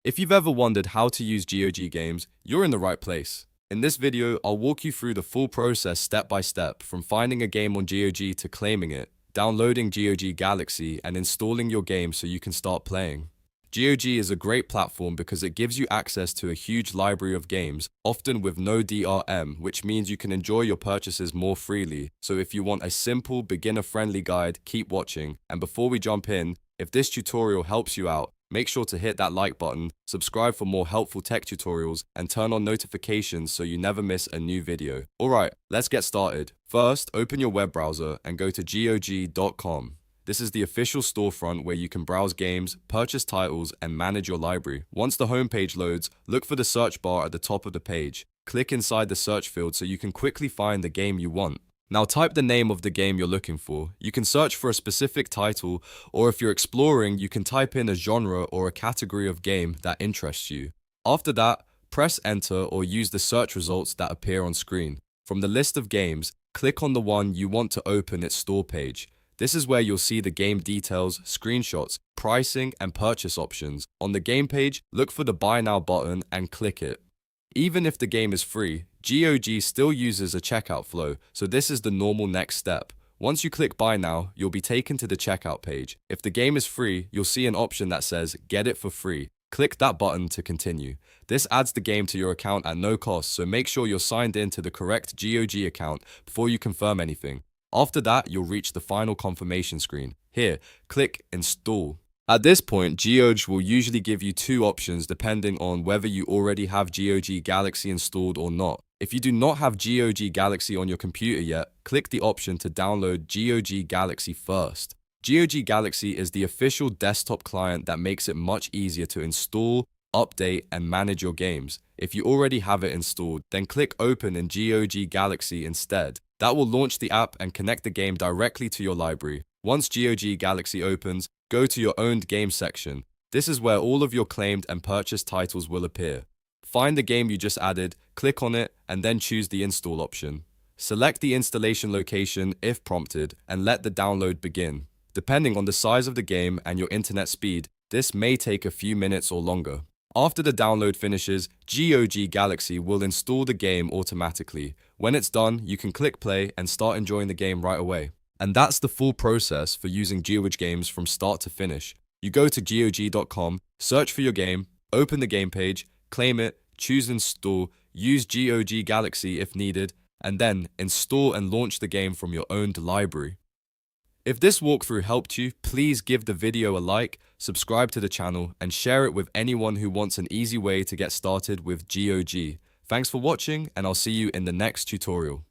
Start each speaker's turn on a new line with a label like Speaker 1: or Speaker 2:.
Speaker 1: If you've ever wondered how to use GOG Games, you're in the right place. In this video, I'll walk you through the full process step by step, from finding a game on GOG to claiming it, downloading GOG Galaxy, and installing your game so you can start playing. GOG is a great platform because it gives you access to a huge library of games, often with no DRM, which means you can enjoy your purchases more freely. So if you want a simple, beginner-friendly guide, keep watching. And before we jump in, if this tutorial helps you out, make sure to hit that like button, subscribe for more helpful tech tutorials, and turn on notifications so you never miss a new video. Alright, let's get started. First, open your web browser and go to GOG.com. This is the official storefront where you can browse games, purchase titles, and manage your library. Once the homepage loads, look for the search bar at the top of the page. Click inside the search field so you can quickly find the game you want. Now type the name of the game you're looking for. You can search for a specific title, or if you're exploring, you can type in a genre or a category of game that interests you. After that, press enter or use the search results that appear on screen. From the list of games, click on the one you want to open its store page. This is where you'll see the game details, screenshots, pricing, and purchase options. On the game page, look for the Buy Now button and click it. Even if the game is free, GOG still uses a checkout flow, so this is the normal next step. Once you click Buy Now, you'll be taken to the checkout page. If the game is free, you'll see an option that says Get it for free. Click that button to continue. This adds the game to your account at no cost, so make sure you're signed in to the correct GOG account before you confirm anything. After that, you'll reach the final confirmation screen. Here, click Install. At this point, GOG will usually give you two options depending on whether you already have GOG Galaxy installed or not. If you do not have GOG Galaxy on your computer yet, click the option to download GOG Galaxy first. GOG Galaxy is the official desktop client that makes it much easier to install, update, and manage your games. If you already have it installed, then click Open in GOG Galaxy instead. That will launch the app and connect the game directly to your library. Once GOG Galaxy opens, go to your owned game section. This is where all of your claimed and purchased titles will appear. Find the game you just added, click on it, and then choose the install option. Select the installation location if prompted, and let the download begin. Depending on the size of the game and your internet speed, this may take a few minutes or longer. After the download finishes, GOG Galaxy will install the game automatically. When it's done, you can click play and start enjoying the game right away. And that's the full process for using GOG Games from start to finish. You go to GOG.com, search for your game, open the game page, claim it, choose install, use GOG Galaxy if needed, and then install and launch the game from your owned library. If this walkthrough helped you, please give the video a like, subscribe to the channel, and share it with anyone who wants an easy way to get started with GOG. Thanks for watching, and I'll see you in the next tutorial.